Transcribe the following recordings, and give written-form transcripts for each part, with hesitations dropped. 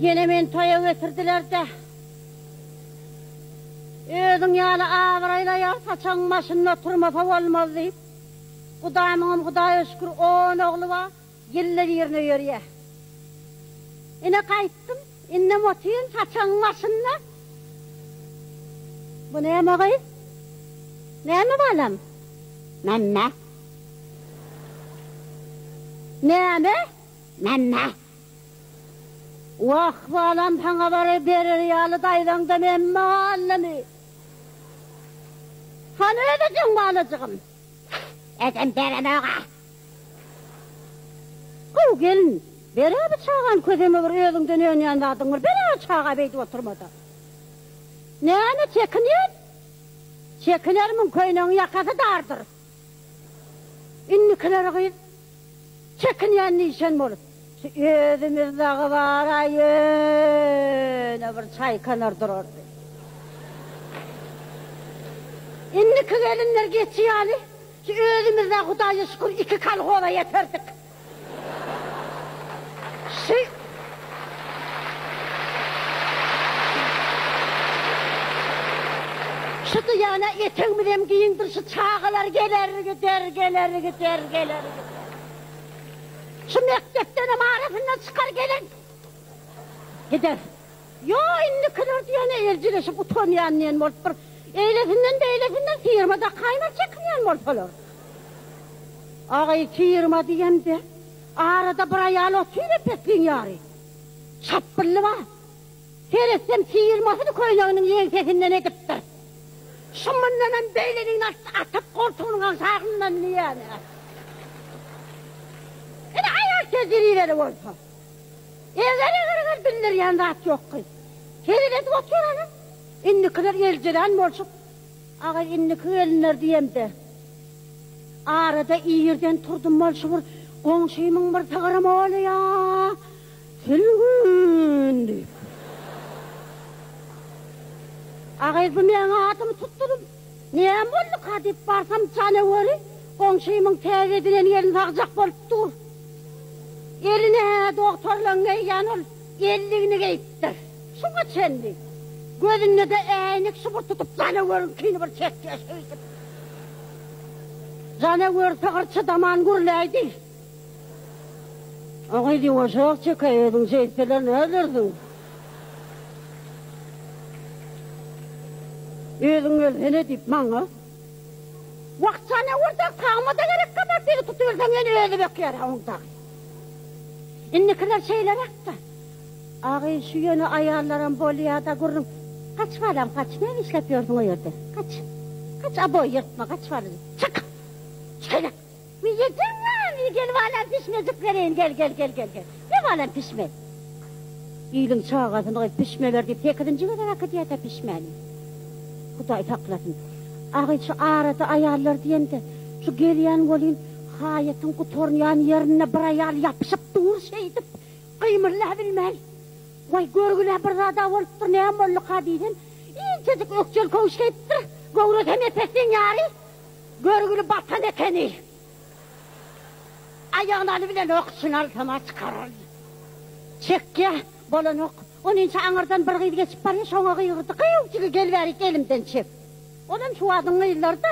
Yine men toya getirdiler de. Özün yani ağırayla ya saçan maşınla oturmasa olmaz deyip. Kuday şükür 10 oğlu var. Yıllar yerine yürüye. Yine kayıttım. İnnem otuyun saçan maşınla. Bu ne mi kayıt? Ne mi balam? Memme. Ne mi? Memme. Vah balam sana var verir yalı daydan da memme alemi. Hani ödeceksin balacığım? Edem bereme oğa. Kıv gelin. Bere bıçağın közemi var özünden ön yanladın var. Bere bıçağa beydi oturmadı. Ne çekiniyor? Çekinerimin köyünün yakası dardır. İnnikileri kıyın. Çekiniyen nişen olur. Özümüzde var ayın. Bir çay kanardır orada. İnniki gelinler geçiyor ali. Özümüzde Kudaya şükür 2 kalkola yeterdik. Şutu yana etin bilem giyindir şu çağılar gelir gider. Şu mektepten marifından çıkar gelir. Gider. Yo inni kılır diyene elcileşip utanıyan niyen mort bir. Eylesinden firmada kaynar çekmeyen mort olur. Ağayı firma diyem de arada bir ayağlı otuyla petlin yarı. Şapırlı var. Seyretsem firmasını koynağının yensesinden ediptir. Şumundan beylenin atıp koltuğunun sağından niye yani? Yine ayak seziri verir olsa. Evleri kırgır bilir yani rahat yok kız. Seyreledi oturalım. İnni kadar elcilen mi olsun? Ağa inni kıyırlar diyem de. Arada iyi yerden turdum olsun. Komşuyumun bir tağırım oğlu ya. Sülgün deyip. Ağayız bu men adımı tutturum. Neyem oldu kadip barsam canavarı. Komşuyumun teyzedilen yerini takacak bolup dur. Eline doktorluğuna yanıl. Elliğini geyiptir. Şuna çendi. Gözünde de eğnik sıfır tutup canavarın kini bir çekti. Canavar tağırçı daman gürleydi. Ağaydı oşak çekayedin şeyseler ne edersin? Özün ölsene deyip bana. Vakt canavardan tağmada gerek kadar beni tutuyorsan yine öyle bekler havundan. İnnikiler şeyler aktı. Ağay şu yönü ayarlarım boliyada görürüm. Kaç varam kaç ne işlepiyorsun o yerde? Kaç aboy yırtma kaç varam. Çık. Şöyle. Bir yedim ya. Gel valam pişmecik vereyim gel. Ne valam pişme? İyilin çağatını pişmeler deyip tekidinci kadar akı diye de pişmeli. Kuday taklasın. Ağay şu arada ayarlar diyem de. Şu geliyen olayım. Hayatın kutornayan yerine bir ayal yapışıp dur şeydip. Kıymırla bilmel. Vay görgüle bir rada olup dur neyem ollu kadidin. İncecik ökçel kovuşkayıptır. Govrut hem epesin yari. Görgülü batan eteni. Ayağını bile oksun altama çıkarır. Çek ya bolan ok. Onun için ağırdan bir gıydı geçip var ya şoğa gıyırdı. Kıyıvçığı gel verik elimden çek. Oğlum şu adın gıyırlarda.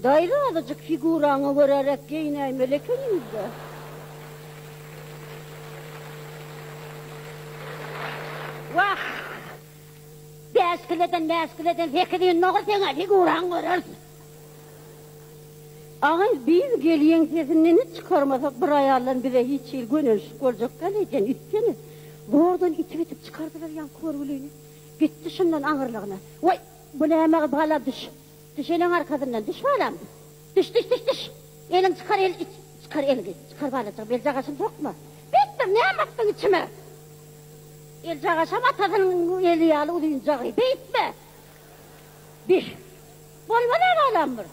Daylı azıcık figuranı vererek giyiney melekenimizde. Vah! Beskileden fekediğin ne sana figuran verersin. Ağay biz geliyen sesinden hiç çıkarmasak bir ayarlan bize hiç ilgönüş olacak kaleyken üstüne. Buradan itip çıkardılar yan körgülüğünü. Gitti şundan ağırlığına. Vay! Bu ne hemen bağla düş. Düş elin arkasından düş bağlam. Düş. Elin çıkar elini. Çıkar bağlayacak. El cağasını sokma. Bittim ne yaptın içime? El cağasa matasının eli yağlı uyuyacağı. Bitme. Bir. Bolma ne bağlam bir.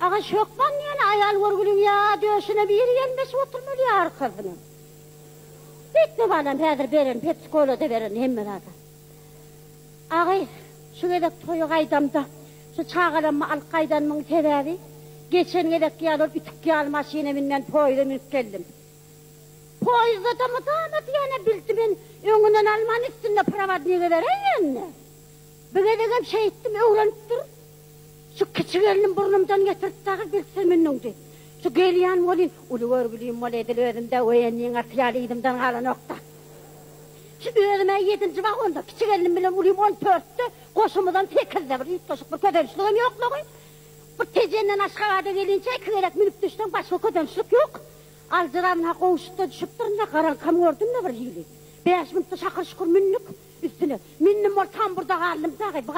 Ağa şokman yani ayal vurgulun ya diyorşuna bir yeri gelmesi oturmalı ya arkasına. Bitme bağlam hazır verin. Pepsikolada verin hemen ağa. Ağay şu edek toyu kaydamda. Şu çağıranma al kaydanmın sebebi. Geçen edek yalır ütük yalma şiineminden toyda mülk geldim. Poyizda mı damat yana bildi ben önünden Alman üstünde pravadniye vereyim ne? Böyle de şey ettim öğrenip dur. Şu küçük elini burnumdan getirip takip bilsem önündü. Şu geliyen olin, ulu örgülüyüm ol ediliyordum o yenliğin atıyalıydım kalan nokta. Şu ölüme 7. vagonda küçük elim bile uluyum 14'tü. Koşumudan tekirde bir ilk koşuk bir ködençlüğüm yok mu? Bu tezenden aşağıda gelince kıyerek minip düşten başka ködençlük yok. Alcıramın hakkı oğuşukta düşüp durunca karankam gördüm ne bir yili. 5 minutta şakır şukur minnük üstüne. Minnim var tam burada karnım dağı.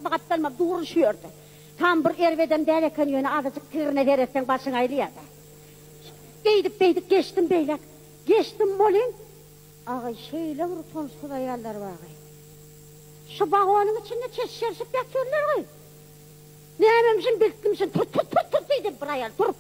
Bıgatlanmam doğruşuyordu. Tam bir ervedem derken yöne azıcık tırına verirsen başın aylıyor da. Geydik geçtim beyler. Geçtim molin. Ağay şeyle vurur tonsuz ayarlar var ağay. Şu vagonun içinde çeşersip yatıyorlar ağay. Ne hememişim bildim tur dedim bir ayar dur